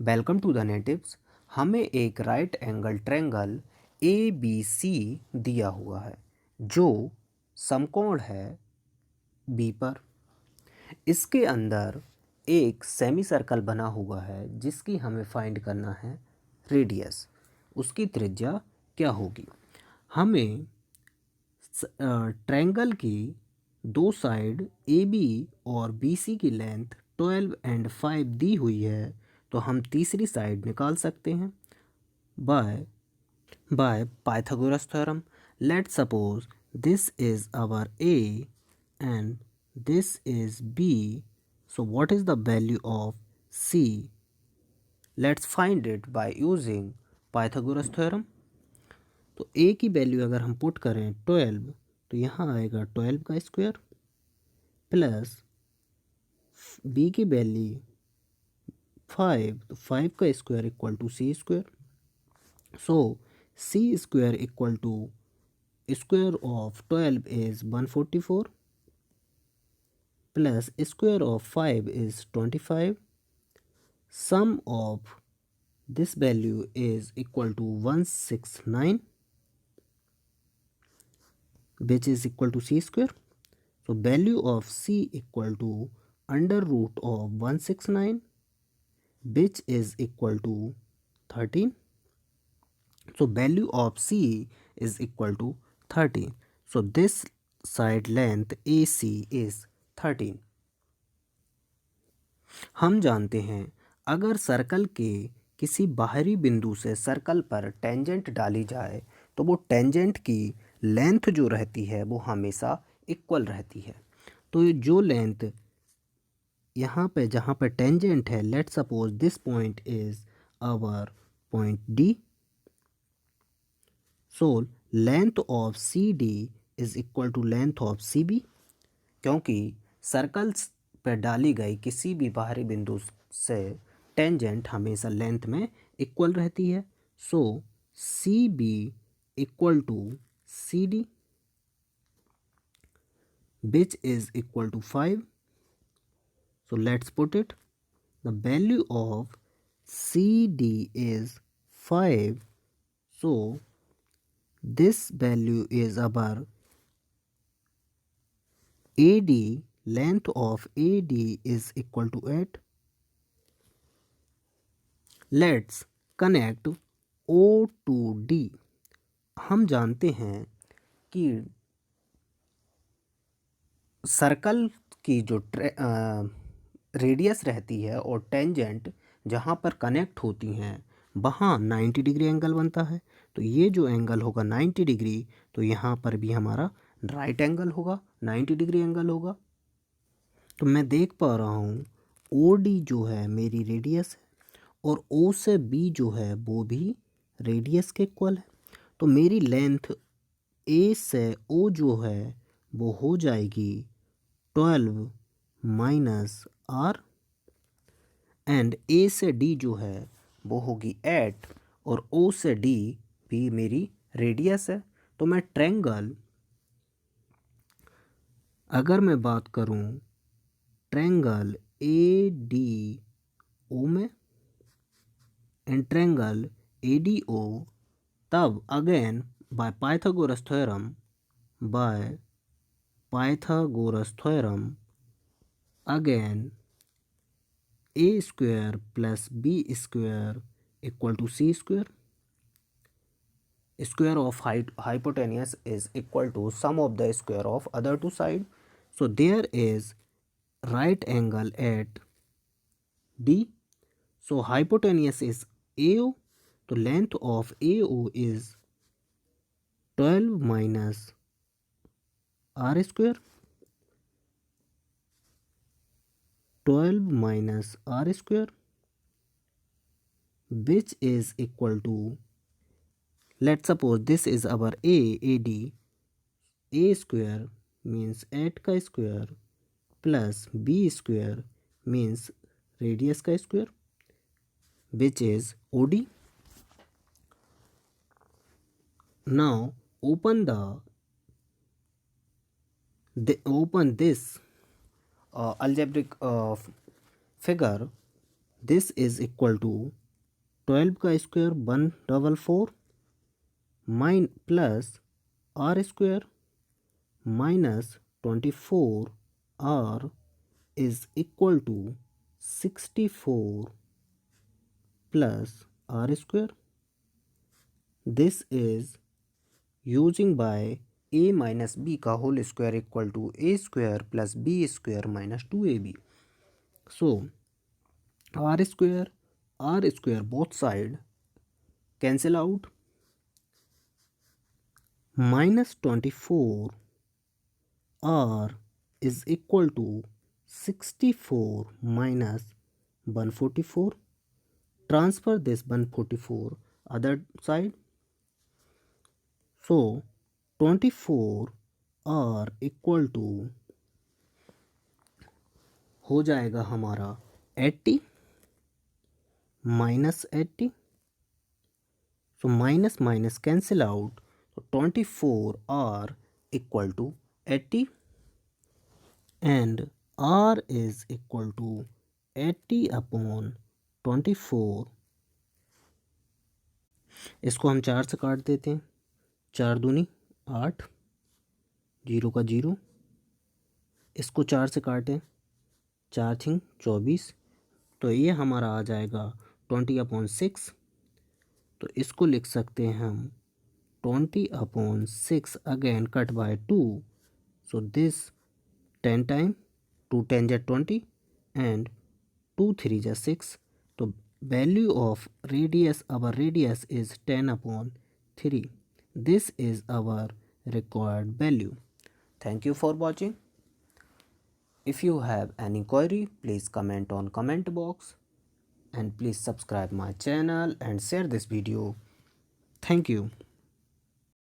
Welcome to the natives. हमें एक right angle triangle A B C दिया हुआ है जो समकोण है बी पर। इसके अंदर एक सेमी सर्कल बना हुआ है जिसकी हमें फाइंड करना है रेडियस। उसकी त्रिज्या क्या होगी? हमें ट्रायंगल की दो साइड ए बी और बी सी की लेंथ 12 एंड 5 दी हुई है, तो हम तीसरी साइड निकाल सकते हैं by Pythagoras theorem. Let's suppose this is our A and this is B. So what is the value of C? Let's find it by using Pythagoras theorem. तो A की वैल्यू अगर हम पुट करें 12, तो यहाँ आएगा 12 का स्क्वायर प्लस B की वैल्यू 5, तो 5 का square equal to C square. So C square equal to square of 12 is 144 plus square of 5 is 25. Sum of this value is equal to 169, which is equal to C square. So value of C equal to under root of 169, which is equal to 13. So value of C is equal to 13. So this side length AC is 13. हम जानते हैं अगर circle के किसी बाहरी बिंदु से circle पर टेंजेंट डाली जाए तो वो टेंजेंट की लेंथ जो रहती है वो हमेशा इक्वल रहती है। तो जो लेंथ यहाँ पे जहाँ पे टेंजेंट है, let suppose this point is our point D. So length of C D is equal to length of C B, क्योंकि सर्कल्स पर डाली गई किसी भी बाहरी बिंदु से टेंजेंट हमेशा लेंथ में इक्वल रहती है। So C B equal to C D, which is equal to 5. So let's put it. The value of CD is 5. So this value is our AD. Length of AD is equal to 8. Let's connect O to D. हम जानते हैं कि circle की जो radius रहती है और tangent जहाँ पर कनेक्ट होती हैं वहाँ 90 डिग्री एंगल बनता है। तो ये जो एंगल होगा 90 डिग्री, तो यहाँ पर भी हमारा राइट एंगल होगा, 90 डिग्री एंगल होगा। तो मैं देख पा रहा हूँ ओ डी जो है मेरी रेडियस है और ओ से बी जो है वो भी रेडियस के इक्वल है। तो मेरी लेंथ ए से ओ जो है वो हो जाएगी 12 माइनस आर, एंड ए से डी जो है वो होगी 8 और ओ से डी भी मेरी रेडियस है। तो मैं ट्रायंगल, अगर मैं बात करूं ट्रायंगल ए डी ओ में and triangle A D O, तब again by Pythagoras theorem again a square plus b square equal to c square. Square of hypotenuse is equal to sum of the square of other two side. So there is right angle at D. So hypotenuse is AO. So length of AO is 12 minus R square. 12 minus R square, which is equal to, let's suppose this is our AD. A square means 8 का square plus B square means radius का square, which is OD. Now open this algebraic figure. This is equal to 12 का square 144 minus plus R square minus 24 R is equal to 64 plus R square. This is using by a minus B का whole square equal to a square plus b square minus 2ab. So R square both side cancel out. Minus 24 r is equal to 64 minus 144. Transfer this 144 other side. So 24 r equal to हो जाएगा हमारा 80 minus 80. So minus minus cancel out. So 24 r equal to 80 and r is equal to 80 upon 24. इसको हम 4 से काट देते हैं. 4 दूनी 8, 0 का 0. इसको 4 से काटें, 4 थिंग 24. तो ये हमारा आ जाएगा 20/6. तो इसको लिख सकते हैं हम 20/6 again cut by 2. So this 10 time 2 10 जा 20 एंड 2 3 जा 6. तो value of radius, our radius is 10/3. This is our required value. Thank you for watching. If you have any query, please comment on comment box and please subscribe my channel and share this video. Thank you.